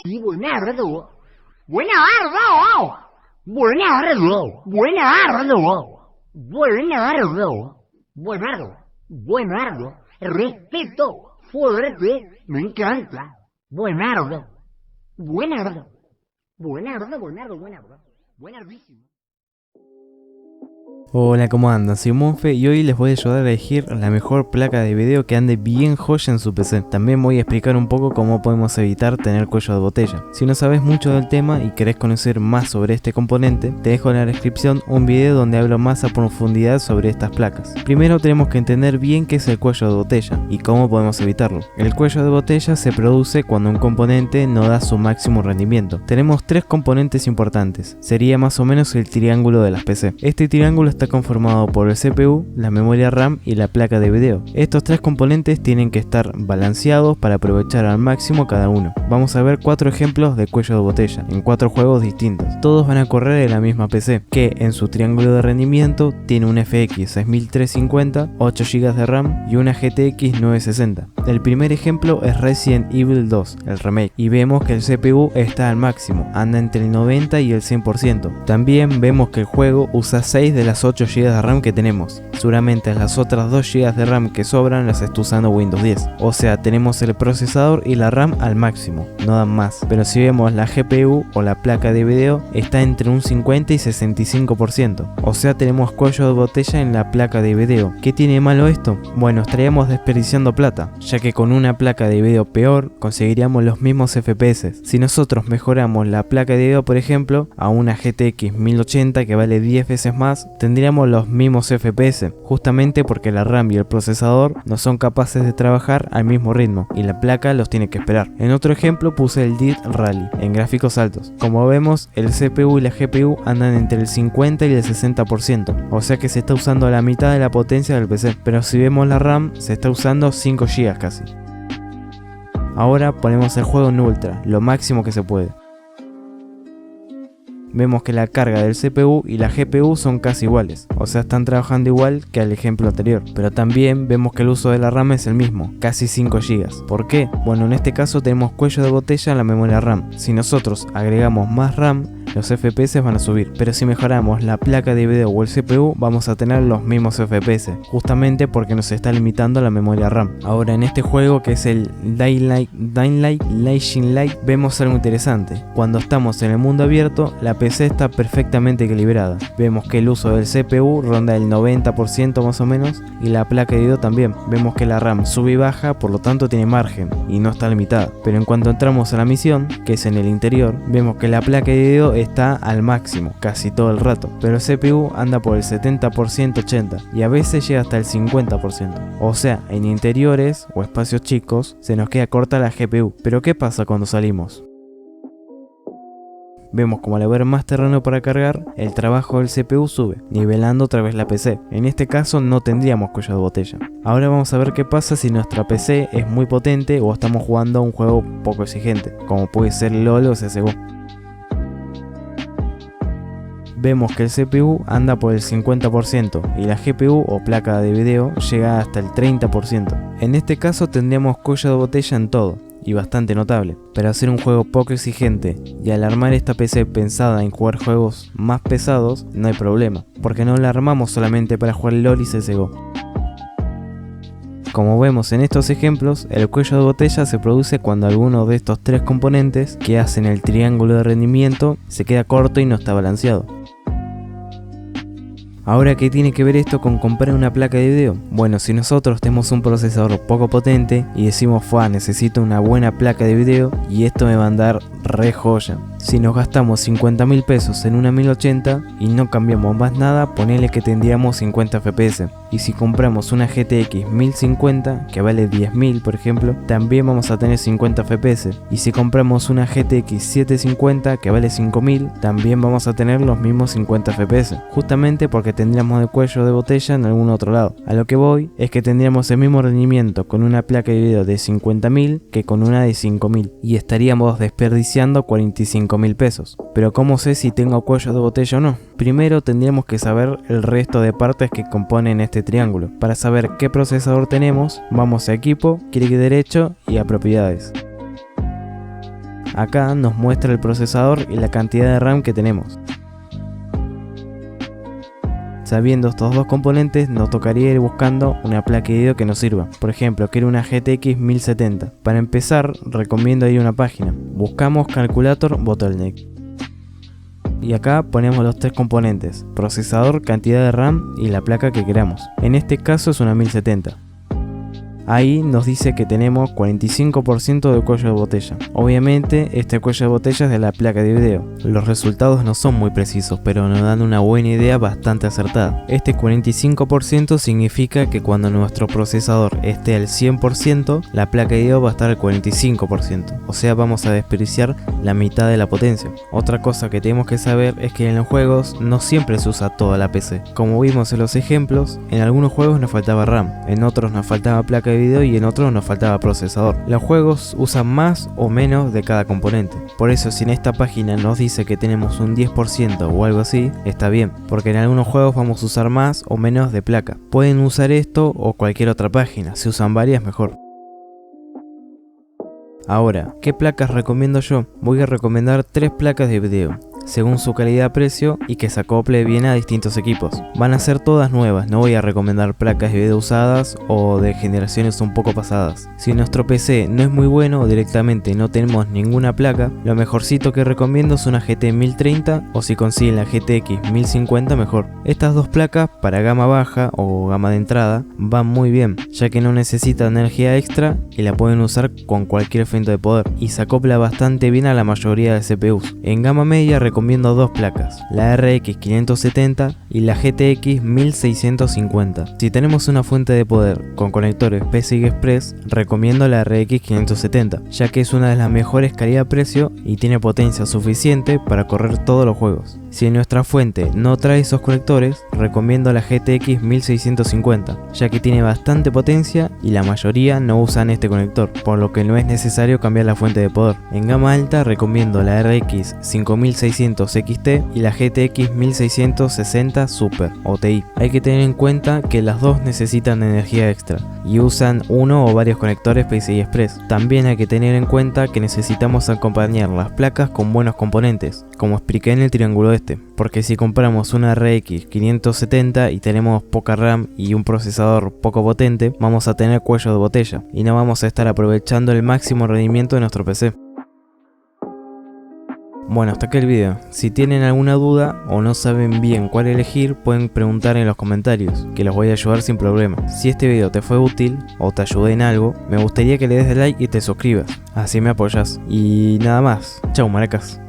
Buenardo. Buenardo. Buenardo. Buenardo. Buenardo. Buenardo. Buenardo. Respeto fuerte. Me encanta. Buenardo. Buenardo. Buenardo, buenardo, buenardo. Buenardísimo. Hola, ¿cómo andan? Soy Monfe y hoy les voy a ayudar a elegir la mejor placa de video que ande bien joya en su PC. También voy a explicar un poco cómo podemos evitar tener cuello de botella. Si no sabes mucho del tema y querés conocer más sobre este componente, te dejo en la descripción un video donde hablo más a profundidad sobre estas placas. Primero tenemos que entender bien qué es el cuello de botella y cómo podemos evitarlo. El cuello de botella se produce cuando un componente no da su máximo rendimiento. Tenemos tres componentes importantes. Sería más o menos el triángulo de las PC. Este triángulo está conformado por el CPU, la memoria RAM y la placa de video. Estos tres componentes tienen que estar balanceados para aprovechar al máximo cada uno. Vamos a ver 4 ejemplos de cuello de botella en 4 juegos distintos. Todos van a correr en la misma PC, que en su triángulo de rendimiento tiene un FX 6350, 8 GB de RAM y una GTX 960. El primer ejemplo es Resident Evil 2, el remake, y vemos que el CPU está al máximo, anda entre el 90 y el 100%. También vemos que el juego usa 6 de las 8 GB de RAM que tenemos. Seguramente las otras 2 GB de RAM que sobran las está usando Windows 10. O sea, tenemos el procesador y la RAM al máximo, no dan más. Pero si vemos la GPU o la placa de video, está entre un 50 y 65%. O sea, tenemos cuello de botella en la placa de video. ¿Qué tiene malo esto? Bueno, estaríamos desperdiciando plata, ya que con una placa de video peor conseguiríamos los mismos FPS. Si nosotros mejoramos la placa de video, por ejemplo, a una GTX 1080 que vale 10 veces más, tendríamos los mismos FPS, justamente porque la RAM y el procesador no son capaces de trabajar al mismo ritmo y la placa los tiene que esperar. En otro ejemplo puse el Dirt Rally en gráficos altos. Como vemos, el CPU y la GPU andan entre el 50 y el 60%, o sea que se está usando la mitad de la potencia del PC, pero si vemos la RAM se está usando 5 GB casi. Ahora ponemos el juego en ultra, lo máximo que se puede. Vemos que la carga del CPU y la GPU son casi iguales, o sea, están trabajando igual que al ejemplo anterior, pero también vemos que el uso de la RAM es el mismo, casi 5 GB. ¿Por qué? Bueno, en este caso tenemos cuello de botella en la memoria RAM. Si nosotros agregamos más RAM, los FPS van a subir, pero si mejoramos la placa de video o el CPU, vamos a tener los mismos FPS, justamente porque nos está limitando la memoria RAM. Ahora, en este juego, que es el Dying Light, vemos algo interesante. Cuando estamos en el mundo abierto, la PC está perfectamente equilibrada. Vemos que el uso del CPU ronda el 90% más o menos, y la placa de video también. Vemos que la RAM sube y baja, por lo tanto tiene margen y no está limitada. Pero en cuanto entramos a la misión, que es en el interior, vemos que la placa de video está al máximo casi todo el rato, pero el CPU anda por el 70%, 80% y a veces llega hasta el 50%. O sea, en interiores o espacios chicos se nos queda corta la GPU. Pero ¿qué pasa cuando salimos? Vemos como al haber más terreno para cargar, el trabajo del CPU sube, nivelando otra vez la PC. En este caso no tendríamos cuello de botella. Ahora vamos a ver qué pasa si nuestra PC es muy potente o estamos jugando a un juego poco exigente, como puede ser LOL o CSGO. Vemos que el CPU anda por el 50% y la GPU o placa de video llega hasta el 30%. En este caso tendríamos cuello de botella en todo, y bastante notable. Pero hacer un juego poco exigente y al armar esta PC pensada en jugar juegos más pesados, no hay problema, porque no la armamos solamente para jugar LOL y CSGO. Como vemos en estos ejemplos, el cuello de botella se produce cuando alguno de estos tres componentes que hacen el triángulo de rendimiento se queda corto y no está balanceado. Ahora, ¿qué tiene que ver esto con comprar una placa de video? Bueno, si nosotros tenemos un procesador poco potente y decimos, necesito una buena placa de video y esto me va a andar re joya. Si nos gastamos 50.000 pesos en una 1080 y no cambiamos más nada, ponele que tendríamos 50 FPS. Y si compramos una GTX 1050, que vale 10.000 por ejemplo, también vamos a tener 50 FPS. Y si compramos una GTX 750, que vale 5.000, también vamos a tener los mismos 50 FPS. Justamente porque tendríamos el cuello de botella en algún otro lado. A lo que voy es que tendríamos el mismo rendimiento con una placa de video de 50.000 que con una de 5.000. Y estaríamos desperdiciando 45.000 pesos. Pero ¿cómo sé si tengo cuello de botella o no? Primero tendríamos que saber el resto de partes que componen este triángulo. Para saber qué procesador tenemos, vamos a equipo, clic derecho y a propiedades. Acá nos muestra el procesador y la cantidad de RAM que tenemos. Sabiendo estos dos componentes, nos tocaría ir buscando una placa de video que nos sirva. Por ejemplo, quiero una GTX 1070. Para empezar, recomiendo ir a una página. Buscamos Calculator Bottleneck. Y acá ponemos los tres componentes: procesador, cantidad de RAM y la placa que queramos. En este caso es una 1070. Ahí nos dice que tenemos 45% de cuello de botella. Obviamente este cuello de botella es de la placa de video. Los resultados no son muy precisos, pero nos dan una buena idea bastante acertada. Este 45% significa que cuando nuestro procesador esté al 100%, la placa de video va a estar al 45%. O sea, vamos a desperdiciar la mitad de la potencia. Otra cosa que tenemos que saber es que en los juegos no siempre se usa toda la PC. Como vimos en los ejemplos, en algunos juegos nos faltaba RAM, en otros nos faltaba placa de video y en otros nos faltaba procesador. Los juegos usan más o menos de cada componente. Por eso si en esta página nos dice que tenemos un 10% o algo así, está bien, porque en algunos juegos vamos a usar más o menos de placa. Pueden usar esto o cualquier otra página, si usan varias mejor. Ahora, ¿qué placas recomiendo yo? Voy a recomendar 3 placas de video, según su calidad-precio y que se acople bien a distintos equipos. Van a ser todas nuevas, no voy a recomendar placas de video usadas o de generaciones un poco pasadas. Si nuestro PC no es muy bueno o directamente no tenemos ninguna placa, lo mejorcito que recomiendo es una GT 1030 o si consiguen la GTX 1050 mejor. Estas dos placas para gama baja o gama de entrada van muy bien, ya que no necesitan energía extra y la pueden usar con cualquier fuente de poder y se acopla bastante bien a la mayoría de CPUs. En gama media recomiendo dos placas, la RX 570 y la GTX 1650. Si tenemos una fuente de poder con conectores PCI Express, recomiendo la RX 570, ya que es una de las mejores calidad-precio y tiene potencia suficiente para correr todos los juegos. Si nuestra fuente no trae esos conectores, recomiendo la GTX 1650, ya que tiene bastante potencia y la mayoría no usan este conector, por lo que no es necesario cambiar la fuente de poder. En gama alta recomiendo la RX 5600 XT y la GTX 1660 Super o TI. Hay que tener en cuenta que las dos necesitan energía extra y usan uno o varios conectores PCI Express. También hay que tener en cuenta que necesitamos acompañar las placas con buenos componentes, como expliqué en el triángulo este, porque si compramos una RX 570 y tenemos poca RAM y un procesador poco potente, vamos a tener cuello de botella y no vamos a estar aprovechando el máximo rendimiento de nuestro PC. Bueno, hasta aquí el video. Si tienen alguna duda o no saben bien cuál elegir, pueden preguntar en los comentarios, que los voy a ayudar sin problema. Si este video te fue útil o te ayudé en algo, me gustaría que le des like y te suscribas, así me apoyas. Y nada más, chau maracas.